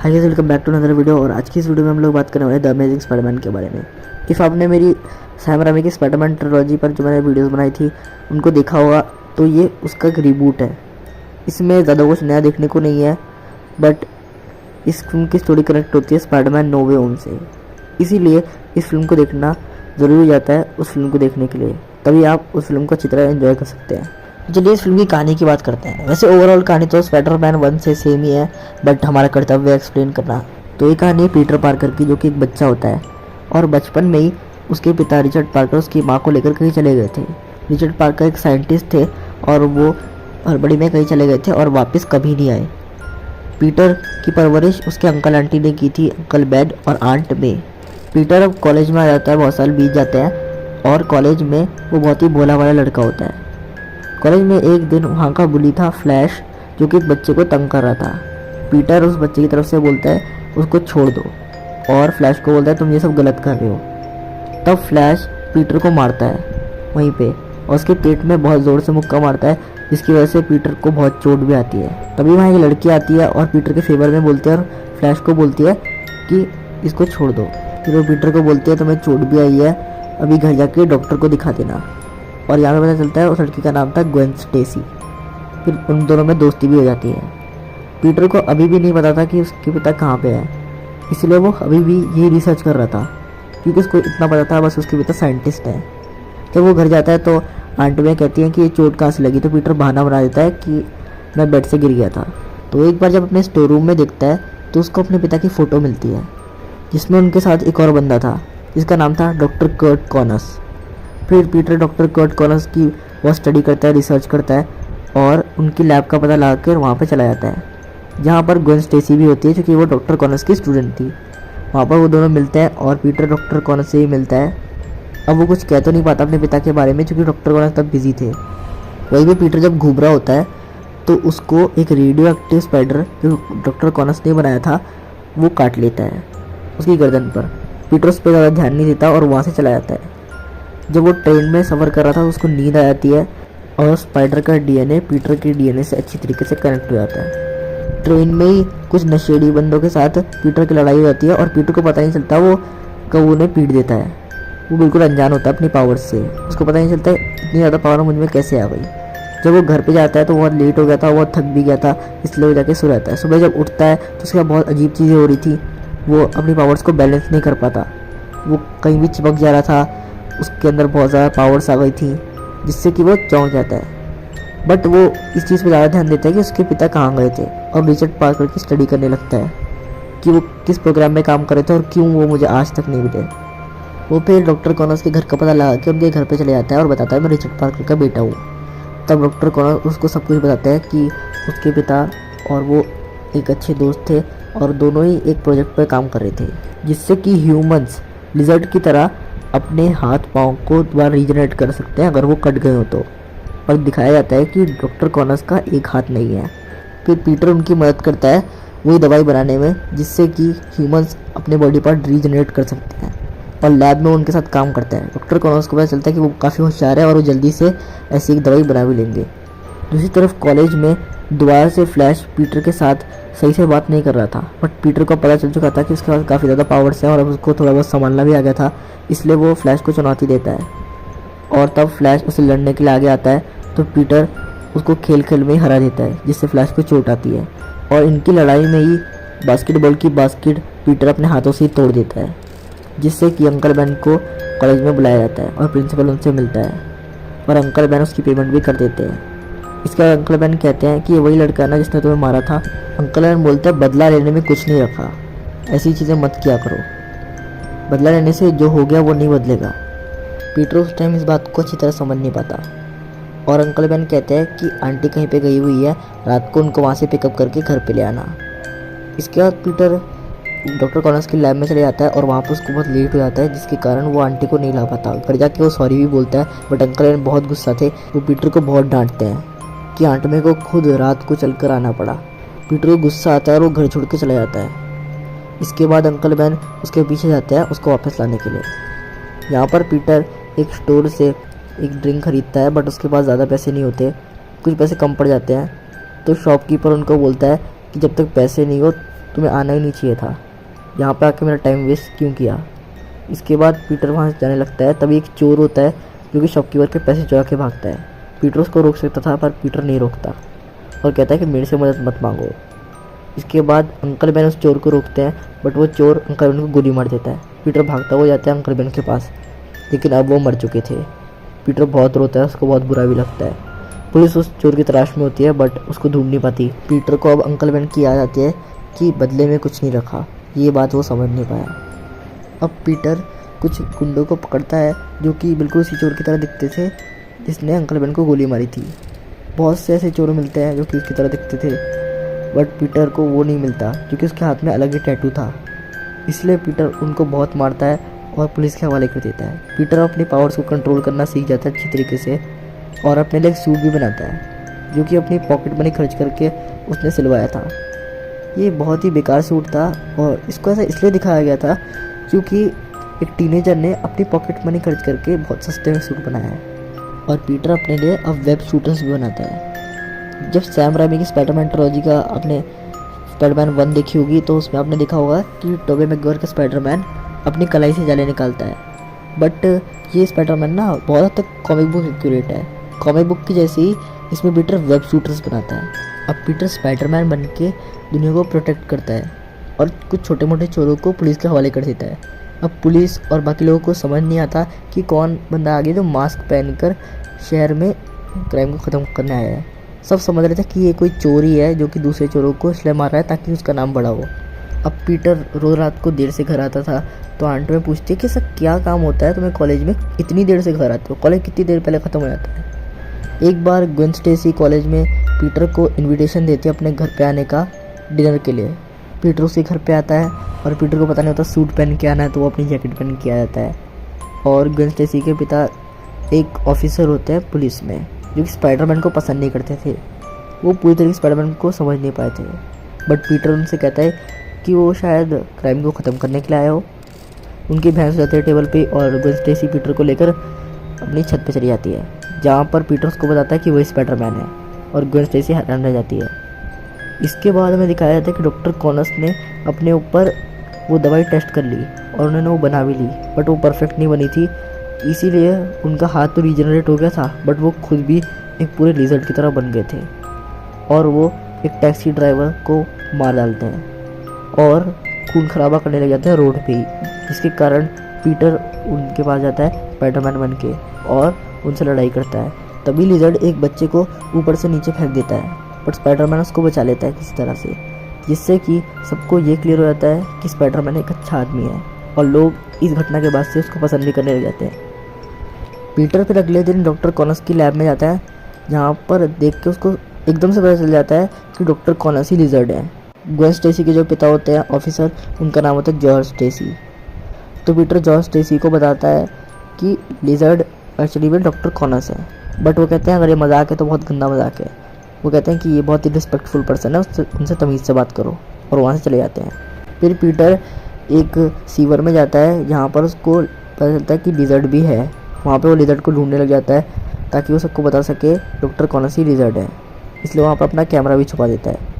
Hi guys, welcome back to another video. और आज की इस वीडियो में हम लोग बात करने वाले हैं द अमेजिंग स्पाइडरमैन के बारे में। इफ़ आपने मेरी सैम राइमी की स्पाइडरमैन ट्रिलॉजी पर जो मैंने वीडियोस बनाई थी उनको देखा होगा, तो ये उसका एक रीबूट है। इसमें ज़्यादा कुछ नया देखने को नहीं है, बट इस फिल्म की स्टोरी कनेक्ट होती है स्पाइडरमैन नो वे होम से। इसीलिए इस फिल्म को देखना ज़रूरी हो जाता है उस फिल्म को देखने के लिए, तभी आप उस फिल्म को अच्छी तरह एंजॉय कर सकते हैं। चलिए इस फिल्म की कहानी की बात करते हैं। वैसे ओवरऑल कहानी तो स्पाइडरमैन 1 से सेम ही है, बट हमारा कर्तव्य है एक्सप्लेन करना। तो ये कहानी है पीटर पार्कर की, जो कि एक बच्चा होता है और बचपन में ही उसके पिता रिचर्ड पार्कर उसकी माँ को लेकर कहीं चले गए थे। रिचर्ड पार्कर एक साइंटिस्ट थे और वो हड़बड़ी में कहीं चले गए थे और वापस कभी नहीं आए। पीटर की परवरिश उसके अंकल आंटी ने की थी, अंकल बेन और आंट मे। पीटर अब कॉलेज में आ जाता है, बहुत साल बीत जाते हैं और कॉलेज में वो बहुत ही भोला वाला लड़का होता है। कॉलेज में एक दिन वहाँ का बुली था फ्लैश, जो कि एक बच्चे को तंग कर रहा था। पीटर उस बच्चे की तरफ से बोलता है उसको छोड़ दो, और फ्लैश को बोलता है तुम ये सब गलत कर रहे हो। तब फ्लैश पीटर को मारता है वहीं पे, और उसके पेट में बहुत ज़ोर से मुक्का मारता है, जिसकी वजह से पीटर को बहुत चोट भी आती है। तभी वहाँ एक लड़की आती है और पीटर के फेवर में बोलती है और फ्लैश को बोलती है कि इसको छोड़ दो। फिर वो पीटर को बोलती है तुम्हें चोट भी आई है, अभी घर जाके डॉक्टर को दिखा देना। और यहाँ पे पता चलता है उस लड़की का नाम था ग्वेन स्टेसी। फिर उन दोनों में दोस्ती भी हो जाती है। पीटर को अभी भी नहीं पता था कि उसके पिता कहाँ पे है, इसलिए वो अभी भी यही रिसर्च कर रहा था, क्योंकि उसको इतना पता था बस उसके पिता साइंटिस्ट हैं। जब वो घर जाता है तो आंटी में कहती हैं कि ये चोट कहाँ से लगी, तो पीटर बहाना बना देता है कि मैं बेड से गिर गया था। तो एक बार जब अपने स्टोर रूम में देखता है तो उसको अपने पिता की फ़ोटो मिलती है, जिसमें उनके साथ एक और बंदा था जिसका नाम था डॉक्टर कर्ट कॉनस। फिर पीटर डॉक्टर कर्ट कॉनस की बहुत स्टडी करता है, रिसर्च करता है और उनकी लैब का पता लगा कर वहाँ पर चला जाता है, जहाँ पर ग्वेन स्टेसी भी होती है, क्योंकि वो डॉक्टर कॉनस की स्टूडेंट थी। वहाँ पर वो दोनों मिलते हैं और पीटर डॉक्टर कॉनस से ही मिलता है। अब वो कुछ कह तो नहीं पाता अपने पिता के बारे में, क्योंकि डॉक्टर कॉनस तब बिजी थे। वहीं पर पीटर जब घूम रहा होता है तो उसको एक रेडियो एक्टिव स्पाइडर जो डॉक्टर कॉनस ने बनाया था वो काट लेता है उसकी गर्दन पर। पीटर उस पर ज़्यादा ध्यान नहीं देता और वहाँ से चला जाता है। जब वो ट्रेन में सफ़र कर रहा था उसको नींद आ जाती है और स्पाइडर का डीएनए पीटर के डीएनए से अच्छी तरीके से कनेक्ट हो जाता है। ट्रेन में ही कुछ नशेड़ी बंदों के साथ पीटर की लड़ाई हो जाती है और पीटर को पता नहीं चलता, वो कब उन्हें पीट देता है। वो बिल्कुल अनजान होता है अपनी पावर से, उसको पता नहीं चलता इतनी ज़्यादा पावर मुझ में कैसे आ गई। जब वो घर पे जाता है तो बहुत लेट हो गया था, बहुत थक भी गया था, इसलिए वो जाके सो जाता है। सुबह जब उठता है तो उसके बाद बहुत अजीब चीज़ें हो रही थी, वो अपनी पावर्स को बैलेंस नहीं कर पाता, वो कहीं भी चिपक जा रहा था, उसके अंदर बहुत ज़्यादा पावर्स आ गई थी, जिससे कि वो चौंक जाता है। बट वो इस चीज़ पे ज़्यादा ध्यान देता है कि उसके पिता कहाँ गए थे, और रिचर्ड पार्कर की स्टडी करने लगता है कि वो किस प्रोग्राम में काम कर रहे थे और क्यों वो मुझे आज तक नहीं मिले। वो फिर डॉक्टर कॉनस के घर का पता लगा के उनके घर पे चले जाता है और बताता है मैं रिचर्ड पार्कर का बेटा हूँ। तब डॉक्टर कॉनस उसको सब कुछ बताता है कि उसके पिता और वो एक अच्छे दोस्त थे और दोनों ही एक प्रोजेक्ट पर काम कर रहे थे, जिससे कि ह्यूमंस लिजर्ड की तरह अपने हाथ पाँव को दोबारा रीजनरेट कर सकते हैं अगर वो कट गए हो तो। और दिखाया जाता है कि डॉक्टर कॉनस का एक हाथ नहीं है। फिर पीटर उनकी मदद करता है वही दवाई बनाने में, जिससे कि ह्यूमंस अपने बॉडी पार्ट रीजनरेट कर सकते हैं, और लैब में उनके साथ काम करता है। डॉक्टर कॉनस को पता चलता है कि वो काफ़ी होशियार है और वो जल्दी से ऐसी एक दवाई बना भी लेंगे। दूसरी तरफ कॉलेज में दोबारा से फ्लैश पीटर के साथ सही से बात नहीं कर रहा था, बट पीटर को पता चल चुका था कि उसके पास काफ़ी ज़्यादा पावर्स हैं और अब उसको थोड़ा बहुत संभालना भी आ गया था, इसलिए वो फ्लैश को चुनौती देता है। और तब फ्लैश उसे लड़ने के लिए आगे आता है तो पीटर उसको खेल खेल में ही हरा देता है, जिससे फ्लैश को चोट आती है। और इनकी लड़ाई में ही बास्केटबॉल की बास्केट पीटर अपने हाथों से ही तोड़ देता है, जिससे कि अंकल बैन को कॉलेज में बुलाया जाता है और प्रिंसिपल उनसे मिलता है और अंकल बैन उसकी पेमेंट भी कर देते हैं। इसके बाद अंकल बैन कहते हैं कि ये वही लड़का है ना जिसने तुम्हें मारा था। अंकल बैन बोलते हैं बदला लेने में कुछ नहीं रखा, ऐसी चीज़ें मत किया करो, बदला लेने से जो हो गया वो नहीं बदलेगा। पीटर उस टाइम इस बात को अच्छी तरह समझ नहीं पाता और अंकल बैन कहते हैं कि आंटी कहीं पे गई हुई है, रात को उनको वहाँ से पिकअप करके घर पे ले आना। इसके बाद पीटर डॉक्टर कॉनस की लैब में चले जाता है और वहाँ पर उसको बहुत लेट हो जाता है, जिसके कारण वो आंटी को नहीं ला पाता। घर जाके वो सॉरी भी बोलता है, बट अंकल बैन बहुत गुस्सा थे, वो पीटर को बहुत डांटते हैं कि आंटी मेरे को खुद रात को चल कर आना पड़ा। पीटर को गुस्सा आता है और वो घर छोड़ के चला जाता है। इसके बाद अंकल बैन उसके पीछे जाता है उसको वापस लाने के लिए। यहाँ पर पीटर एक स्टोर से एक ड्रिंक खरीदता है, बट उसके पास ज़्यादा पैसे नहीं होते, कुछ पैसे कम पड़ जाते हैं। तो शॉपकीपर उनको बोलता है कि जब तक पैसे नहीं हो तुम्हें आना ही नहीं चाहिए था, यहाँ पे आके मेरा टाइम वेस्ट क्यों किया। इसके बाद पीटर वहाँ से जाने लगता है। तभी एक चोर होता है जो कि शॉपकीपर के पैसे चुरा के भागता है। पीटर उसको रोक सकता था पर पीटर नहीं रोकता और कहता है कि मेरे से मदद मत मांगो। इसके बाद अंकल बेन उस चोर को रोकते हैं, बट वो चोर अंकल बेन को गोली मार देता है। पीटर भागता हुआ जाता है अंकल बेन के पास, लेकिन अब वो मर चुके थे। पीटर बहुत रोता है, उसको बहुत बुरा भी लगता है। पुलिस उस चोर की तलाश में होती है बट उसको ढूंढ नहीं पाती। पीटर को अब अंकल बेन की याद आती है कि बदले में कुछ नहीं रखा, ये बात वो समझ नहीं पाया। अब पीटर कुछ गुंडों को पकड़ता है जो कि बिल्कुल उसी चोर की तरह दिखते थे जिसने अंकल बेन को गोली मारी थी। बहुत से ऐसे चोर मिलते हैं जो कि उसकी तरह दिखते थे, बट पीटर को वो नहीं मिलता क्योंकि उसके हाथ में अलग ही टैटू था। इसलिए पीटर उनको बहुत मारता है और पुलिस के हवाले कर देता है। पीटर अपनी पावर्स को कंट्रोल करना सीख जाता है अच्छी तरीके से और अपने लिए एक सूट भी बनाता है जो कि अपनी पॉकेट मनी खर्च करके उसने सिलवाया था। ये बहुत ही बेकार सूट था और इसको ऐसा इसलिए दिखाया गया था क्योंकि एक टीनेजर ने अपनी पॉकेट मनी खर्च करके बहुत सस्ते में सूट बनाया है। और पीटर अपने लिए अब वेब शूटर्स भी बनाता है। जब सैम राइमी की स्पाइडरमैन ट्रिलॉजी का आपने स्पाइडरमैन 1 देखी होगी तो उसमें आपने देखा होगा कि टोबी मैगवायर का स्पाइडरमैन अपनी कलाई से जाले निकालता है, बट ये स्पाइडरमैन ना बहुत हद तक कॉमिक बुक एक्यूरेट है। कॉमिक बुक की जैसे ही इसमें पीटर वेब शूटर्स बनाता है। अब पीटर स्पाइडरमैन बन के दुनिया को प्रोटेक्ट करता है और कुछ छोटे मोटे चोरों को पुलिस के हवाले कर देता है। अब पुलिस और बाकी लोगों को समझ नहीं आता कि कौन बंदा आगे जो मास्क पहनकर शहर में क्राइम को ख़त्म करने आया है। सब समझ रहे थे कि ये कोई चोर ही है जो कि दूसरे चोरों को इसलिए मार रहा है ताकि उसका नाम बड़ा हो। अब पीटर रोज़ रात को देर से घर आता था तो आंटी में पूछती है कि सर क्या काम होता है तुम्हें कॉलेज में, इतनी देर से घर आते हो, कॉलेज कितनी देर पहले ख़त्म हो जाता है। एक बार ग्वेन स्टेसी कॉलेज में पीटर को इनविटेशन देती है अपने घर पे आने का डिनर के लिए। पीटर उसके घर पे आता है और पीटर को पता नहीं होता सूट पहन के आना है तो वो अपनी जैकेट पहन के आ जाता है। और ग्वेन स्टेसी के पिता एक ऑफिसर होते हैं पुलिस में जो कि स्पाइडरमैन को पसंद नहीं करते थे। वो पूरी तरीके से स्पाइडरमैन को समझ नहीं पाए थे, बट पीटर उनसे कहता है कि वो शायद क्राइम को ख़त्म करने के लिए आया हो। उनकी भैंस हो जाती है टेबल पे और ग्वेन स्टेसी पीटर को लेकर अपनी छत पे चली जाती है, जहाँ पर पीटर उसको बताता है कि वही स्पाइडरमैन है और ग्वेन स्टेसी हैरान रह जाती है। इसके बाद हमें दिखाया जाता है कि डॉक्टर कॉनस ने अपने ऊपर वो दवाई टेस्ट कर ली और उन्होंने वो बना भी ली, बट वो परफेक्ट नहीं बनी थी। इसीलिए उनका हाथ तो रीजनरेट हो गया था बट वो खुद भी एक पूरे लिजर्ड की तरह बन गए थे और वो एक टैक्सी ड्राइवर को मार डालते हैं और खून खराबा करने लग जाते हैं रोड पे ही, जिसके कारण पीटर उनके पास जाता है स्पाइडरमैन बन के और उनसे लड़ाई करता है। तभी लिजर्ड एक बच्चे को ऊपर से नीचे फेंक देता है बट स्पाइडरमैन उसको बचा लेता है किसी तरह से, जिससे कि सबको ये क्लियर हो जाता है कि स्पाइडरमैन एक अच्छा आदमी है और लोग इस घटना के बाद से उसको पसंद भी करने लग जाते हैं। पीटर फिर अगले दिन डॉक्टर कॉनस की लैब में जाता है, जहाँ पर देख के उसको एकदम से पता चल जाता है कि डॉक्टर कॉनस ही लिजर्ड है। ग्वेन स्टेसी के जो पिता होते हैं ऑफिसर, उनका नाम होता है जॉर्ज स्टेसी। तो पीटर जॉर्ज स्टेसी को बताता है कि लिजर्ड एक्चुअली में डॉक्टर कॉनस है, बट वो कहते हैं अगर ये मजाक है तो बहुत गंदा मजाक है। वो कहते हैं कि ये बहुत ही रिस्पेक्टफुल पर्सन है, उससे उनसे तमीज़ से बात करो, और वहाँ से चले जाते हैं। फिर पीटर एक सीवर में जाता है जहाँ पर उसको पता चलता है कि लिजर्ड भी है। वहाँ पे वो लिजर्ड को ढूंढने लग जाता है ताकि वो सबको बता सके डॉक्टर कॉनस ही लिजर्ड है, इसलिए वहाँ पर अपना कैमरा भी छुपा देता है।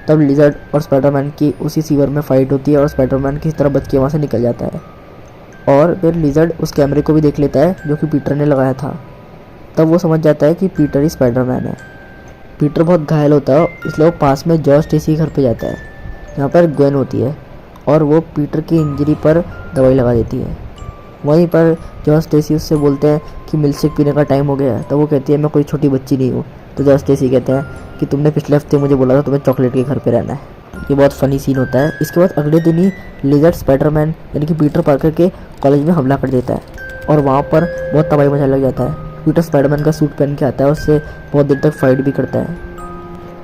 तब लिजर्ड और स्पाइडरमैन की उसी सीवर में फाइट होती है और स्पाइडरमैन किसी तरह बच के वहाँ से निकल जाता है और फिर लिजर्ड उस कैमरे को भी देख लेता है जो कि पीटर ने लगाया था। तब वो समझ जाता है कि पीटर ही स्पाइडरमैन है। पीटर बहुत घायल होता है इसलिए वो पास में जॉर्ज स्टेसी घर पे जाता है जहाँ पर ग्वेन होती है और वो पीटर की इंजरी पर दवाई लगा देती है। वहीं पर जॉर्ज स्टेसी उससे बोलते हैं कि मिल्कशेक पीने का टाइम हो गया है, तो वो कहती है मैं कोई छोटी बच्ची नहीं हूँ। तो जॉर्ज स्टेसी कहते हैं कि तुमने पिछले हफ्ते मुझे बोला था तुम्हें चॉकलेट के घर पे रहना है। ये बहुत फनी सीन होता है। इसके बाद अगले दिन ही लिजर्ड स्पाइडरमैन यानी कि पीटर पार्कर के कॉलेज में हमला कर देता है और वहाँ पर बहुत तबाही मचाने लग जाता है। पीटर स्पाइडरमैन का सूट पहन के आता है, उससे बहुत देर तक फाइट भी करता है।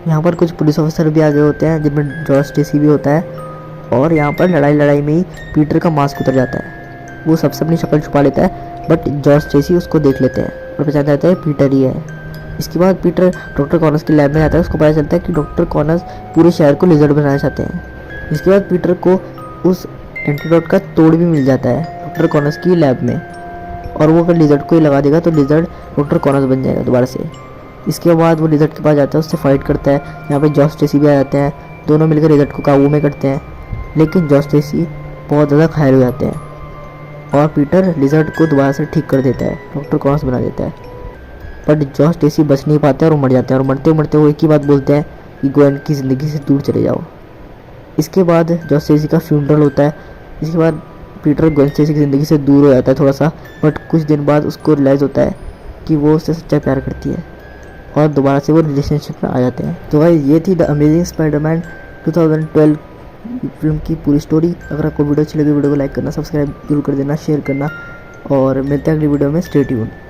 यहाँ पर कुछ पुलिस ऑफिसर भी आगे होते हैं जिनमें जॉर्ज स्टेसी भी होता है और यहाँ पर लड़ाई में ही पीटर का मास्क उतर जाता है। वो सबसे अपनी शक्ल छुपा लेता है बट जॉर्ज स्टेसी उसको देख लेते हैं और पहचान जाता है पीटर ही है। इसके बाद पीटर डॉक्टर कॉनस की लैब में जाता है, उसको पता चलता है कि डॉक्टर कॉनस पूरे शहर को लिजर्ड बनाना चाहते हैं। इसके बाद पीटर को उस एंटीडोट का तोड़ भी मिल जाता है डॉक्टर कॉनस की लैब में और वो अगर लिजर्ड को ही लगा देगा तो लिजर्ड डॉक्टर कॉनस बन जाएगा दोबारा से। इसके बाद वो लिजर्ड के पास जाता है, उससे फाइट करता है। यहाँ पे जॉर्ज स्टेसी भी आ जाते हैं दोनों मिलकर लिजर्ड को काबू में करते हैं, लेकिन जॉश स्टेसी बहुत ज़्यादा घायल हो जाते हैं और पीटर लिजर्ड को दोबारा से ठीक कर देता है, डॉक्टर कॉन्स बना देता है। बट जॉश स्टेसी बच नहीं पाते और वो मर जाते हैं और मरते मरते वो एक ही बात बोलते हैं कि ग्वेन की ज़िंदगी से दूर चले जाओ। इसके बाद जॉश स्टेसी का फ्यूनरल होता है। इसके बाद पीटर ग्वेन स्टेसी की ज़िंदगी से दूर हो जाता है थोड़ा सा, बट कुछ दिन बाद उसको रियलाइज़ होता है कि वो उससे सच्चा प्यार करती है और दोबारा से वो रिलेशनशिप में आ जाते हैं। तो भाई ये थी द अमेजिंग स्पाइडरमैन 2012 फिल्म की पूरी स्टोरी। अगर आपको वीडियो अच्छी लगी वीडियो को लाइक करना, सब्सक्राइब जरूर कर देना, शेयर करना और मिलते हैं अगली वीडियो में। Stay tuned.